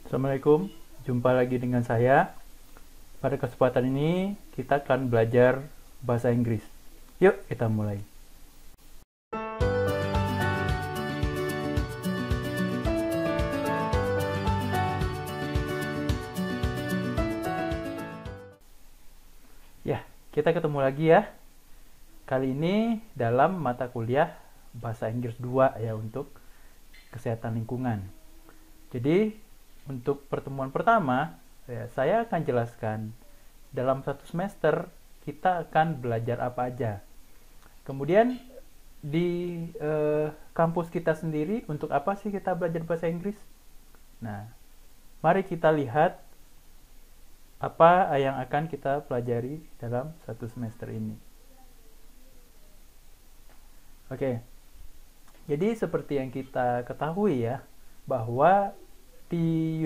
Assalamualaikum, jumpa lagi dengan saya. Pada kesempatan ini kita akan belajar bahasa Inggris. Yuk kita mulai. Ya, kita ketemu lagi ya. Kali ini dalam mata kuliah bahasa Inggris 2 ya untuk kesehatan lingkungan. Jadi untuk pertemuan pertama, ya, saya akan jelaskan dalam satu semester kita akan belajar apa aja. Kemudian di kampus kita sendiri untuk apa sih kita belajar bahasa Inggris? Nah, mari kita lihat apa yang akan kita pelajari dalam satu semester ini. Oke, jadi seperti yang kita ketahui ya, bahwa di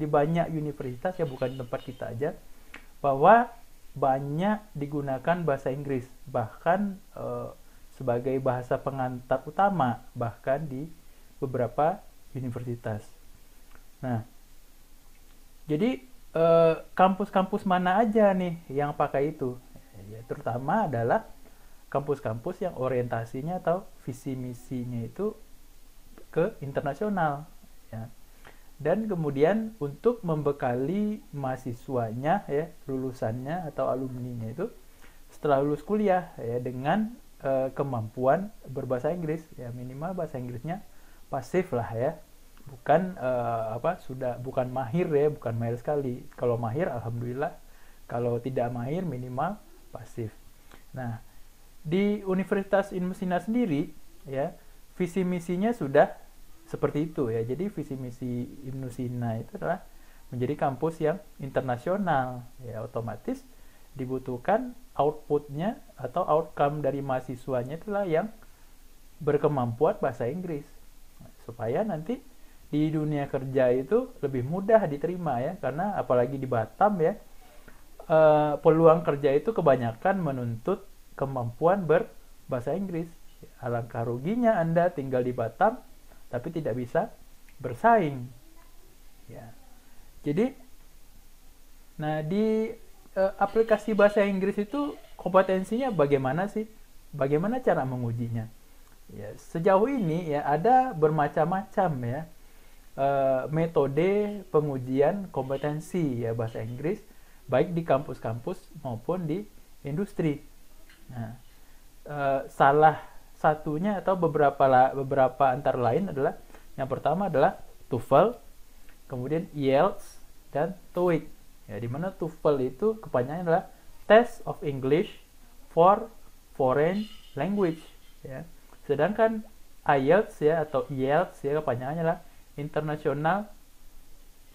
banyak universitas ya, bukan di tempat kita aja, bahwa banyak digunakan bahasa Inggris, bahkan sebagai bahasa pengantar utama bahkan di beberapa universitas. Nah, jadi kampus-kampus mana aja nih yang pakai itu? Ya, terutama adalah kampus-kampus yang orientasinya atau visi misinya itu ke internasional ya. Dan kemudian untuk membekali mahasiswanya ya, lulusannya atau alumninya itu setelah lulus kuliah ya dengan kemampuan berbahasa Inggris ya, minimal bahasa Inggrisnya pasif lah ya, bukan bukan mahir ya, bukan mahir sekali. Kalau mahir alhamdulillah, kalau tidak mahir minimal pasif. Nah, di Universitas Indonesia sendiri ya, visi misinya sudah seperti itu ya. Jadi visi misi Ibnu Sina itu adalah menjadi kampus yang internasional ya, otomatis dibutuhkan outputnya atau outcome dari mahasiswanya itulah yang berkemampuan bahasa Inggris, supaya nanti di dunia kerja itu lebih mudah diterima ya, karena apalagi di Batam ya, peluang kerja itu kebanyakan menuntut kemampuan berbahasa Inggris. Alangkah ruginya Anda tinggal di Batam tapi tidak bisa bersaing ya. Jadi di aplikasi bahasa Inggris itu kompetensinya bagaimana sih, bagaimana cara mengujinya ya? Sejauh ini ya ada bermacam-macam ya metode pengujian kompetensi ya bahasa Inggris, baik di kampus-kampus maupun di industri. Nah, salah satunya atau beberapa antara lain adalah, yang pertama adalah TOEFL, kemudian IELTS dan TOEIC. Ya, di mana TOEFL itu kepanjangannya adalah Test of English for Foreign Language ya. Sedangkan IELTS ya atau IELTS ya kepanjangannya adalah International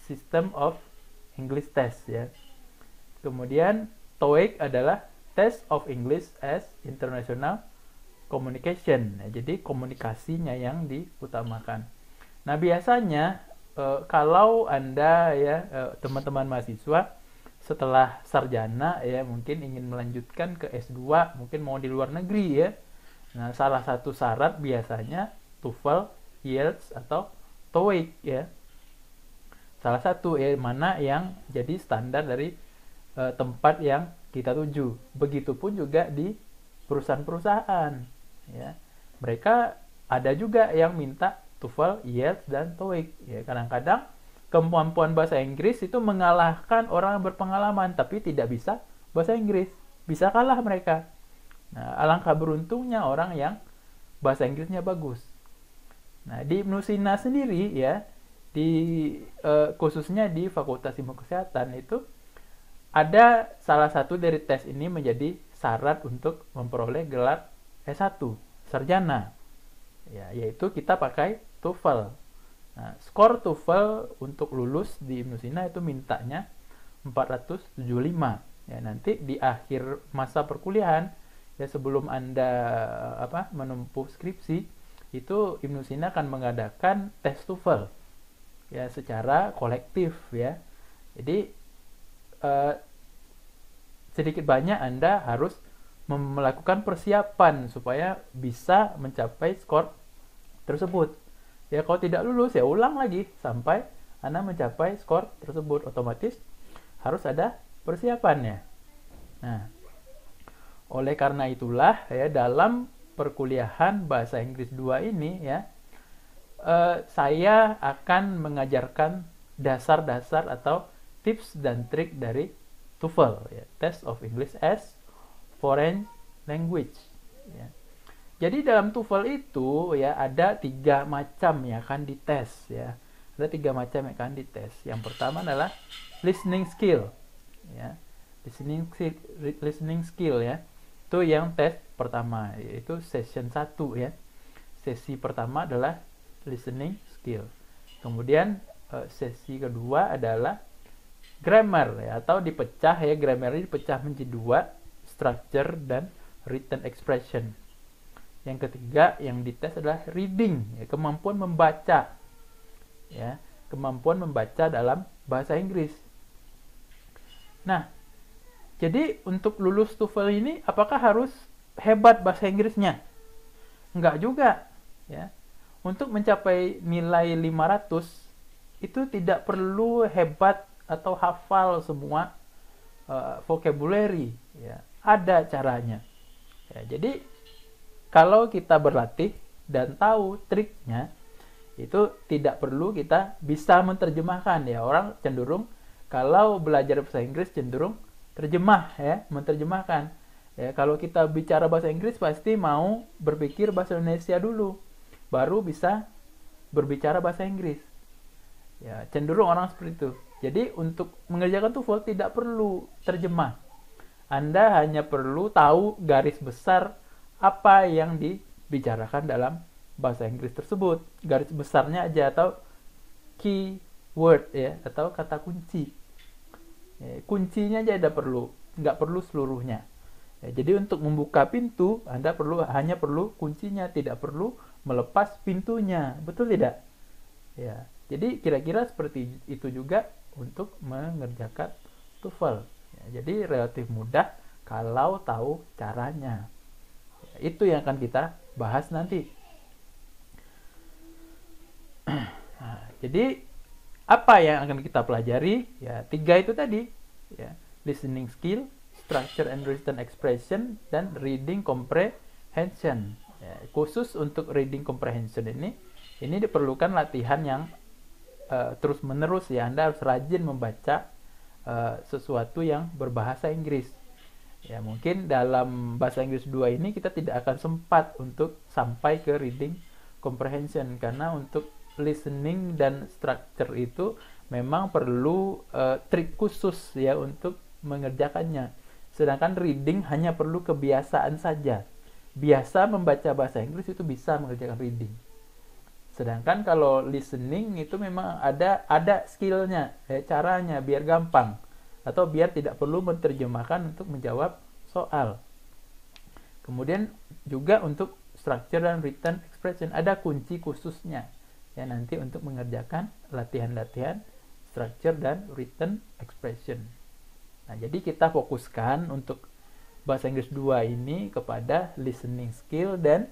System of English Test ya. Kemudian TOEIC adalah Test of English as International Communication ya, jadi komunikasinya yang diutamakan. Nah, biasanya kalau Anda ya teman-teman mahasiswa setelah sarjana ya mungkin ingin melanjutkan ke S2, mungkin mau di luar negeri ya. Nah, salah satu syarat biasanya TOEFL, IELTS atau TOEIC ya. Salah satu ya, mana yang jadi standar dari tempat yang kita tuju. Begitupun juga di perusahaan-perusahaan ya. Mereka ada juga yang minta TOEFL, IELTS dan TOEIC ya. Kadang-kadang kemampuan bahasa Inggris itu mengalahkan orang yang berpengalaman tapi tidak bisa bahasa Inggris, bisa kalah mereka. Nah, alangkah beruntungnya orang yang bahasa Inggrisnya bagus. Nah, di Ibnu Sina sendiri ya, khususnya di Fakultas Ilmu Kesehatan itu ada salah satu dari tes ini menjadi syarat untuk memperoleh gelar S1 sarjana ya, yaitu kita pakai TOEFL. Nah, skor TOEFL untuk lulus di Ibnu Sina itu mintanya 475 ya. Nanti di akhir masa perkuliahan ya, sebelum Anda menempuh skripsi itu Ibnu Sina akan mengadakan tes TOEFL ya secara kolektif ya. Jadi sedikit banyak Anda harus melakukan persiapan supaya bisa mencapai skor tersebut. Ya, kalau tidak lulus ya ulang lagi sampai Anda mencapai skor tersebut, otomatis harus ada persiapannya. Nah, oleh karena itulah ya, dalam perkuliahan bahasa Inggris 2 ini ya, saya akan mengajarkan dasar-dasar atau tips dan trik dari TOEFL ya, Test of English as Foreign Language ya. Jadi dalam TOEFL itu ya ada 3 macam yang akan dites ya. Ada 3 macam yang akan dites. Yang pertama adalah listening skill ya. Listening skill ya. Itu yang tes pertama, yaitu session 1 ya. Sesi pertama adalah listening skill. Kemudian sesi kedua adalah grammar ya, atau dipecah ya, grammar ini dipecah menjadi 2, structure dan written expression. Yang ketiga yang dites adalah reading ya, kemampuan membaca ya, kemampuan membaca dalam bahasa Inggris. Nah, jadi untuk lulus TOEFL ini apakah harus hebat bahasa Inggrisnya? Enggak juga ya. Untuk mencapai nilai 500 itu tidak perlu hebat atau hafal semua vocabulary ya. Ada caranya. Ya, jadi kalau kita berlatih dan tahu triknya, itu tidak perlu kita bisa menerjemahkan ya. Orang cenderung kalau belajar bahasa Inggris cenderung terjemah ya, menerjemahkan. Ya, kalau kita bicara bahasa Inggris pasti mau berpikir bahasa Indonesia dulu, baru bisa berbicara bahasa Inggris. Ya, cenderung orang seperti itu. Jadi untuk mengerjakan TOEFL tidak perlu terjemah. Anda hanya perlu tahu garis besar apa yang dibicarakan dalam bahasa Inggris tersebut. Garis besarnya aja, atau key word ya, atau kata kunci. Ya, kuncinya aja nggak perlu seluruhnya. Ya, jadi untuk membuka pintu Anda hanya perlu kuncinya, tidak perlu melepas pintunya, betul tidak? Ya, jadi kira-kira seperti itu juga untuk mengerjakan TOEFL. Ya, jadi relatif mudah kalau tahu caranya. Ya, itu yang akan kita bahas nanti. Nah, jadi apa yang akan kita pelajari? Ya, 3 itu tadi. Ya, listening skill, structure and written expression, dan reading comprehension. Ya, khusus untuk reading comprehension ini diperlukan latihan yang terus menerus ya. Anda harus rajin membaca sesuatu yang berbahasa Inggris. Ya, mungkin dalam bahasa Inggris 2 ini kita tidak akan sempat untuk sampai ke reading comprehension, karena untuk listening dan structure itu memang perlu trik khusus ya untuk mengerjakannya. Sedangkan reading hanya perlu kebiasaan saja. Biasa membaca bahasa Inggris itu bisa mengerjakan reading. Sedangkan kalau listening itu memang ada skillnya, caranya biar gampang, atau biar tidak perlu menerjemahkan untuk menjawab soal. Kemudian juga untuk structure dan written expression ada kunci khususnya ya, nanti untuk mengerjakan latihan-latihan structure dan written expression. Nah, jadi kita fokuskan untuk bahasa Inggris 2 ini kepada listening skill dan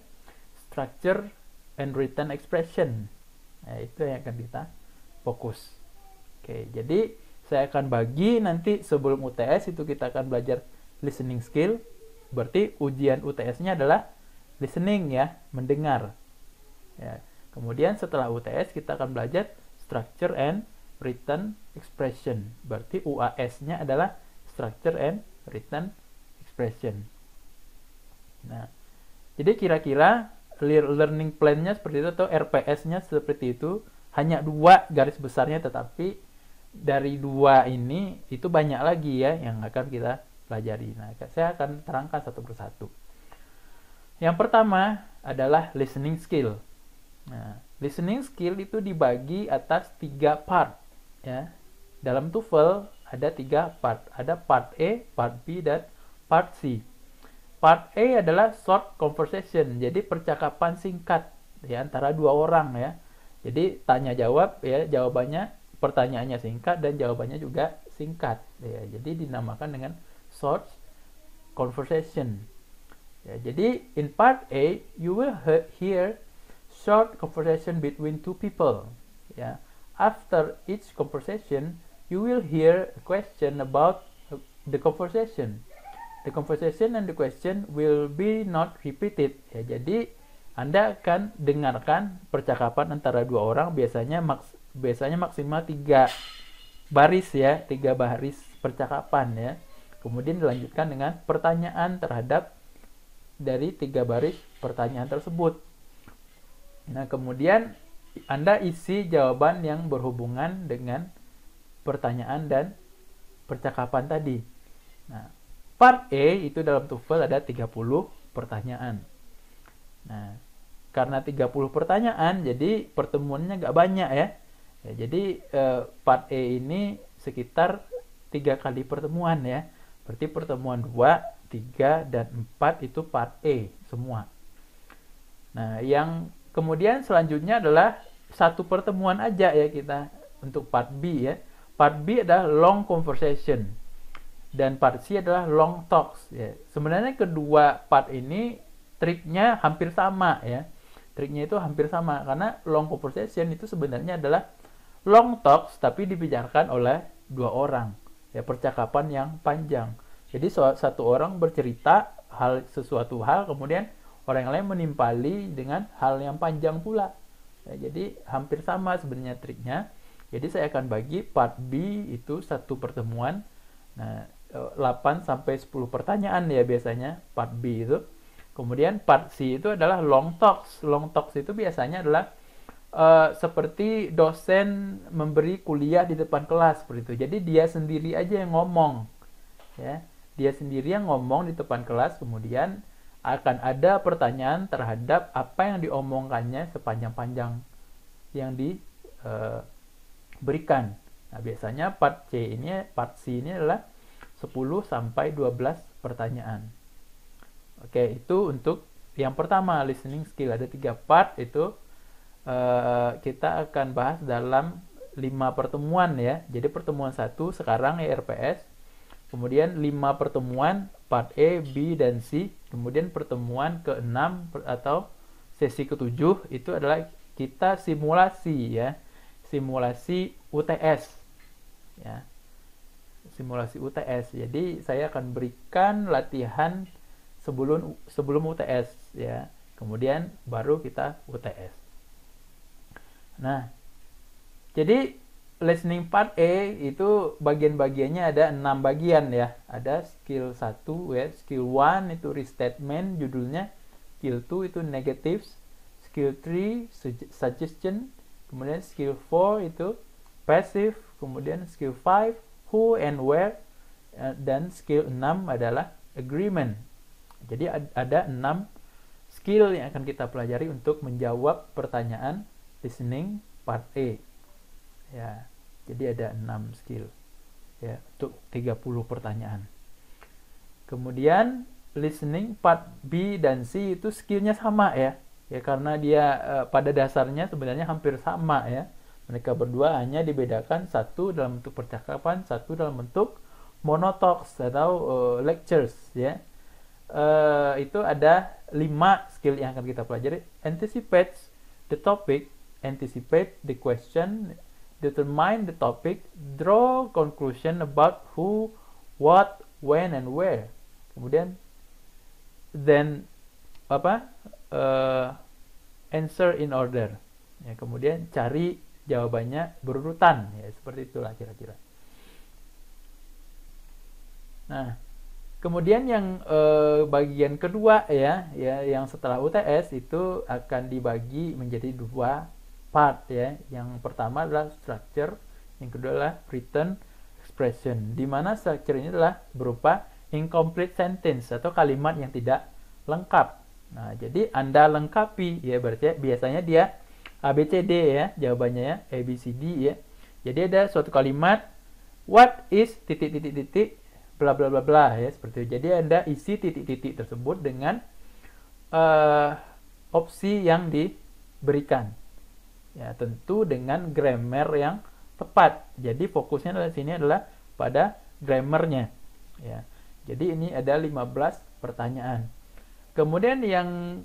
structure and written expression. Nah, itu yang akan kita fokus. Oke, jadi saya akan bagi nanti sebelum UTS itu kita akan belajar listening skill. Berarti ujian UTS-nya adalah listening ya, mendengar. Ya. Kemudian setelah UTS kita akan belajar structure and written expression. Berarti UAS-nya adalah structure and written expression. Nah, jadi kira-kira learning plan-nya seperti itu, atau RPS-nya seperti itu. Hanya 2 garis besarnya, tetapi dari 2 ini itu banyak lagi ya yang akan kita pelajari. Nah, saya akan terangkan satu persatu. Yang pertama adalah listening skill. Nah, listening skill itu dibagi atas 3 part ya. Dalam TOEFL ada 3 part. Ada part A, part B, dan part C. Part A adalah short conversation, jadi percakapan singkat ya antara 2 orang ya. Jadi tanya jawab ya, jawabannya, pertanyaannya singkat dan jawabannya juga singkat ya. Jadi dinamakan dengan short conversation. Ya, jadi in part A you will hear short conversation between 2 people ya, after each conversation, you will hear a question about the conversation. The conversation and the question will be not repeated. Ya, jadi Anda akan dengarkan percakapan antara dua orang, biasanya maksimal 3 baris ya, 3 baris percakapan ya. Kemudian dilanjutkan dengan pertanyaan terhadap dari 3 baris pertanyaan tersebut. Nah, kemudian Anda isi jawaban yang berhubungan dengan pertanyaan dan percakapan tadi. Nah, part A itu dalam TOEFL ada 30 pertanyaan. Nah, karena 30 pertanyaan, jadi pertemuannya nggak banyak ya. Jadi part A ini sekitar 3 kali pertemuan ya. Berarti pertemuan 2, 3, dan 4 itu part A semua. Nah, yang kemudian selanjutnya adalah satu pertemuan aja ya kita untuk part B ya. Part B adalah long conversation dan part C adalah long talks ya. Sebenarnya kedua part ini triknya hampir sama ya. Triknya itu hampir sama karena long conversation itu sebenarnya adalah long talks tapi dibicarakan oleh 2 orang ya, percakapan yang panjang. Jadi satu orang bercerita sesuatu hal, kemudian orang lain menimpali dengan hal yang panjang pula. Ya, jadi hampir sama sebenarnya triknya. Jadi saya akan bagi part B itu satu pertemuan. Nah, 8 sampai 10 pertanyaan ya biasanya part B itu. Kemudian part C itu adalah long talks. Long talks itu biasanya adalah seperti dosen memberi kuliah di depan kelas seperti itu. Jadi dia sendiri aja yang ngomong. Ya, dia sendiri yang ngomong di depan kelas, kemudian akan ada pertanyaan terhadap apa yang diomongkannya sepanjang-panjang yang diberikan. Nah, biasanya part C ini adalah 10 sampai 12 pertanyaan. Oke, itu untuk yang pertama, listening skill. Ada 3 part itu kita akan bahas dalam 5 pertemuan ya. Jadi pertemuan 1 sekarang ERPS. Kemudian 5 pertemuan part A, B, dan C. Kemudian pertemuan ke-6 atau sesi ke-7 itu adalah kita simulasi ya. Simulasi UTS. Ya. Simulasi UTS. Jadi saya akan berikan latihan sebelum UTS ya. Kemudian baru kita UTS. Nah, jadi listening part A itu bagian-bagiannya ada 6 bagian ya. Ada skill 1 ya, skill 1 itu restatement judulnya, skill 2 itu negatives, skill 3 suggestion, kemudian skill 4 itu passive, kemudian skill 5 who and where, dan skill 6 adalah agreement. Jadi ada 6 skill yang akan kita pelajari untuk menjawab pertanyaan listening part A. Ya, jadi ada 6 skill ya untuk 30 pertanyaan. Kemudian listening part B dan C itu skillnya sama ya. Ya karena dia pada dasarnya sebenarnya hampir sama ya. Mereka berdua hanya dibedakan satu dalam bentuk percakapan, satu dalam bentuk monotalks atau lectures ya. Itu ada 5 skill yang akan kita pelajari. Anticipate the topic, anticipate the question, determine the topic, draw conclusion about who, what, when, and where. Kemudian then answer in order. Ya, kemudian cari jawabannya berurutan. Ya, seperti itulah kira-kira. Nah, kemudian yang bagian kedua ya yang setelah UTS itu akan dibagi menjadi 2 part ya. Yang pertama adalah structure, yang kedua adalah written expression. Di mana structure ini adalah berupa incomplete sentence atau kalimat yang tidak lengkap. Nah, jadi Anda lengkapi ya, berarti biasanya dia ABCD ya, jawabannya ya, ABCD ya. Jadi ada suatu kalimat what is titik bla bla bla bla ya, seperti itu. Jadi Anda isi titik-titik tersebut dengan opsi yang diberikan. Ya, tentu dengan grammar yang tepat. Jadi fokusnya di sini adalah pada grammarnya. Ya. Jadi ini ada 15 pertanyaan. Kemudian yang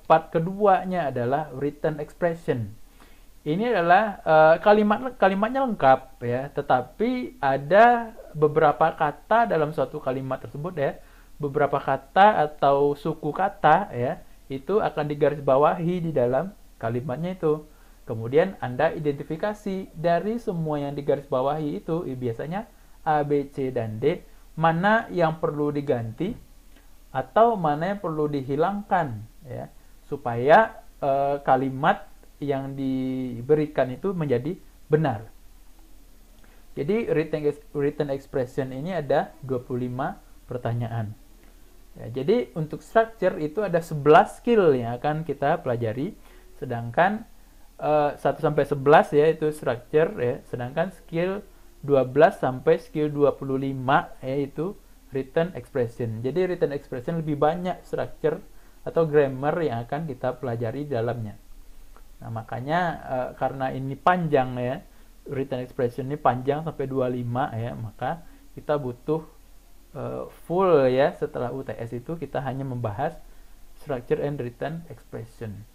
part keduanya adalah written expression. Ini adalah kalimatnya lengkap ya, tetapi ada beberapa kata dalam suatu kalimat tersebut ya, beberapa kata atau suku kata ya, itu akan digarisbawahi di dalam kalimatnya itu. Kemudian Anda identifikasi dari semua yang digarisbawahi itu, biasanya A, B, C, dan D, mana yang perlu diganti atau mana yang perlu dihilangkan ya, supaya kalimat yang diberikan itu menjadi benar. Jadi written expression ini ada 25 pertanyaan. Ya, jadi untuk structure itu ada 11 skill yang akan kita pelajari, sedangkan 1 sampai 11 ya itu structure ya, sedangkan skill 12 sampai skill 25 yaitu written expression. Jadi written expression lebih banyak structure atau grammar yang akan kita pelajari di dalamnya. Nah, makanya karena ini panjang ya, written expression ini panjang sampai 25 ya, maka kita butuh full ya, setelah UTS itu kita hanya membahas structure and written expression.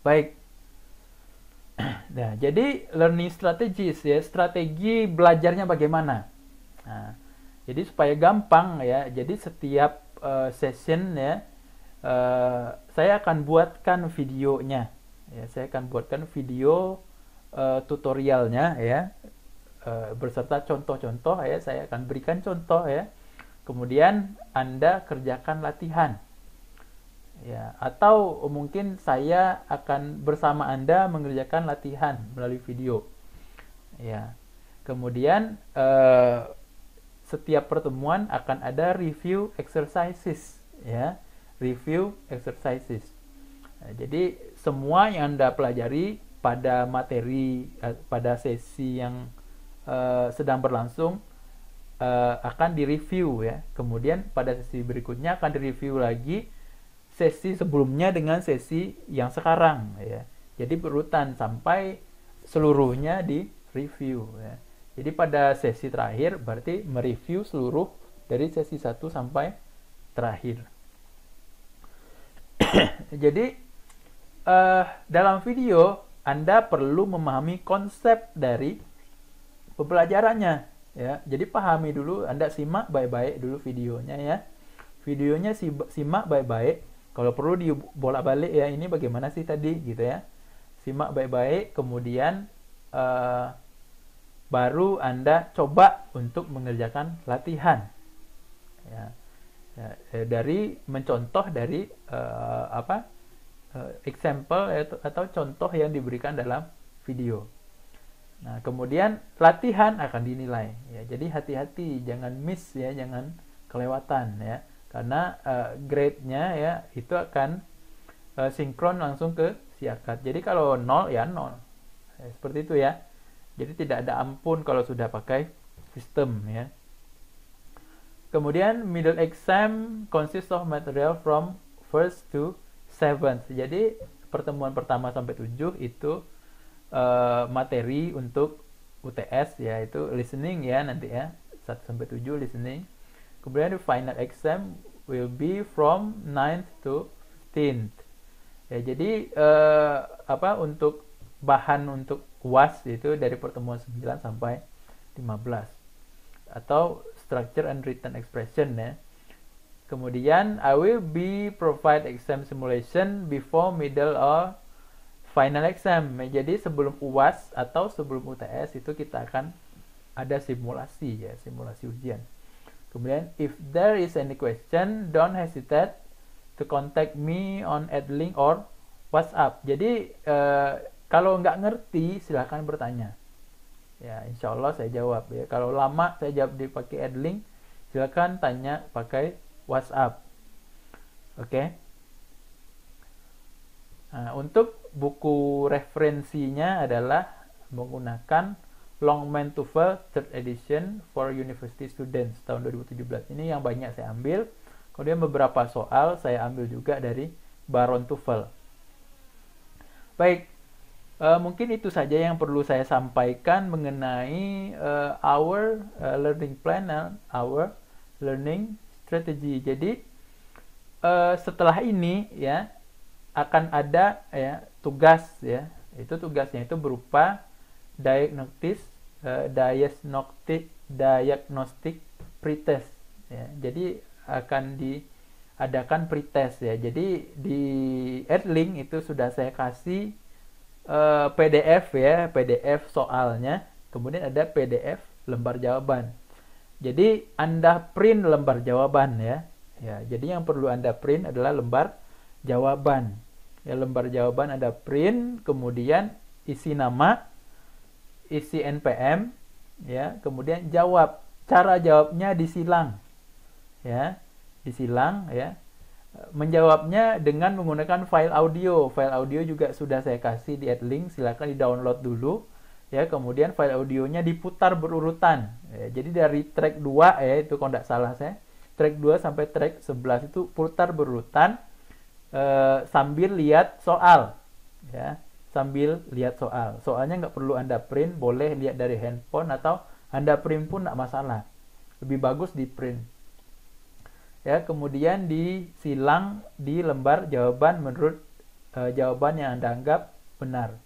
Baik. Nah, jadi learning strategies ya, strategi belajarnya bagaimana. Nah, jadi supaya gampang ya, jadi setiap session ya, saya akan buatkan videonya. Ya, saya akan buatkan video tutorialnya ya, berserta contoh-contoh ya. Saya akan berikan contoh ya. Kemudian Anda kerjakan latihan. Ya, atau mungkin saya akan bersama Anda mengerjakan latihan melalui video. Ya. Kemudian setiap pertemuan akan ada review exercises ya. Review exercises. Nah, jadi semua yang Anda pelajari pada materi pada sesi yang sedang berlangsung akan direview ya. Kemudian pada sesi berikutnya akan direview lagi sesi sebelumnya dengan sesi yang sekarang ya. Jadi berurutan sampai seluruhnya di review ya. Jadi pada sesi terakhir berarti mereview seluruh dari sesi 1 sampai terakhir. Jadi dalam video Anda perlu memahami konsep dari pembelajarannya ya. Jadi pahami dulu, Anda simak baik-baik dulu videonya ya. Videonya simak baik-baik. Kalau perlu dibolak-balik ya, ini bagaimana sih tadi gitu ya. Simak baik-baik, kemudian baru Anda coba untuk mengerjakan latihan ya. Dari mencontoh dari example atau contoh yang diberikan dalam video. Nah, kemudian latihan akan dinilai ya. Jadi hati-hati, jangan miss ya, jangan kelewatan ya. Karena grade-nya ya itu akan sinkron langsung ke siakat. Jadi kalau 0 ya 0. Ya, seperti itu ya. Jadi tidak ada ampun kalau sudah pakai sistem ya. Kemudian middle exam consists of material from first to 7. Jadi pertemuan pertama sampai 7 itu materi untuk UTS ya, itu listening ya nanti ya, 1 sampai 7 listening. Kemudian the final exam will be from 9th to 15th. Ya, jadi untuk bahan untuk UAS itu dari pertemuan 9 sampai 15. Atau structure and written expression ya. Kemudian I will be provide exam simulation before middle or final exam. Jadi sebelum UAS atau sebelum UTS itu kita akan ada simulasi ya, simulasi ujian. Kemudian if there is any question, don't hesitate to contact me on Edlink or WhatsApp. Jadi kalau nggak ngerti silahkan bertanya. Ya, insya Allah saya jawab ya. Kalau lama saya jawab dipakai Edlink, silakan tanya pakai WhatsApp. Oke. Nah, untuk buku referensinya adalah menggunakan Longman TOEFL 3rd edition for university students tahun 2017. Ini yang banyak saya ambil. Kemudian beberapa soal saya ambil juga dari Baron TOEFL. Baik. Mungkin itu saja yang perlu saya sampaikan mengenai our learning plan and our learning strategy. Jadi setelah ini ya akan ada ya tugas ya Itu tugasnya itu berupa diagnostik pretest ya. Jadi akan diadakan pretest ya. Jadi di Edlink itu sudah saya kasih PDF ya, PDF soalnya, kemudian ada PDF lembar jawaban. Jadi Anda print lembar jawaban ya. Ya, jadi yang perlu Anda print adalah lembar jawaban. Ya, lembar jawaban Anda print, kemudian isi nama, isi NPM, ya, kemudian jawab. Cara jawabnya disilang. Ya, disilang ya. Menjawabnya dengan menggunakan file audio. File audio juga sudah saya kasih di Edlink, silakan di-download dulu. Ya, kemudian file audionya diputar berurutan. Ya, jadi dari track 2 ya, itu kalau tidak salah saya, track 2 sampai track 11 itu putar berurutan sambil lihat soal. Ya, sambil lihat soal. Soalnya nggak perlu Anda print, boleh lihat dari handphone atau Anda print pun nggak masalah. Lebih bagus di print. Ya, kemudian disilang di lembar jawaban menurut jawaban yang Anda anggap benar.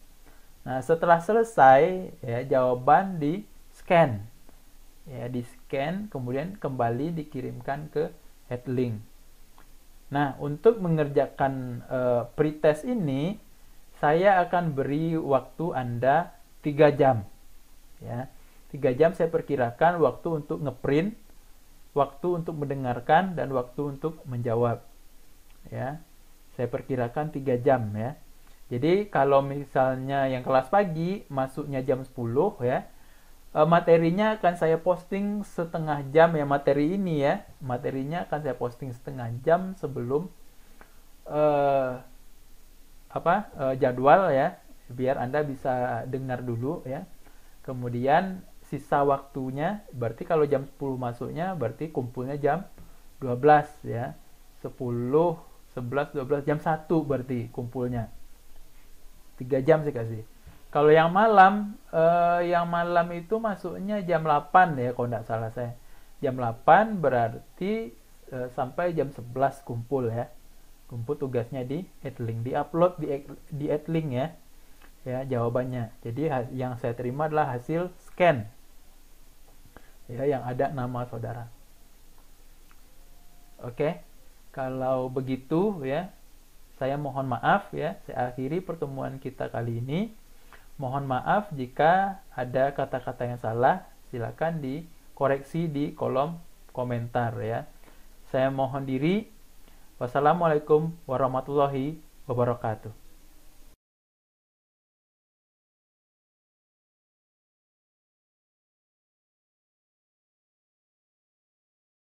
Nah, setelah selesai ya, jawaban di scan. Ya, di scan kemudian kembali dikirimkan ke Edlink. Nah, untuk mengerjakan pretest ini saya akan beri waktu Anda 3 jam. Ya. 3 jam saya perkirakan waktu untuk ngeprint, waktu untuk mendengarkan, dan waktu untuk menjawab. Ya, saya perkirakan 3 jam ya. Jadi kalau misalnya yang kelas pagi masuknya jam 10 ya, materinya akan saya posting setengah jam ya, materi ini ya. Materinya akan saya posting setengah jam sebelum jadwal ya, biar Anda bisa dengar dulu ya. Kemudian sisa waktunya, berarti kalau jam 10 masuknya, berarti kumpulnya jam 12 ya. 10, 11, 12, jam 1 berarti kumpulnya. 3 jam saya kasih. Kalau yang malam itu masuknya jam 8 ya, kalau tidak salah saya. Jam 8 berarti sampai jam 11 kumpul ya. Kumpul tugasnya di Edlink, di-upload di Edlink ya. Ya, jawabannya. Jadi yang saya terima adalah hasil scan. Ya, yang ada nama saudara. Oke. Kalau begitu ya, saya mohon maaf ya, saya akhiri pertemuan kita kali ini. Mohon maaf jika ada kata-kata yang salah, silakan dikoreksi di kolom komentar ya. Saya mohon diri. Wassalamualaikum warahmatullahi wabarakatuh.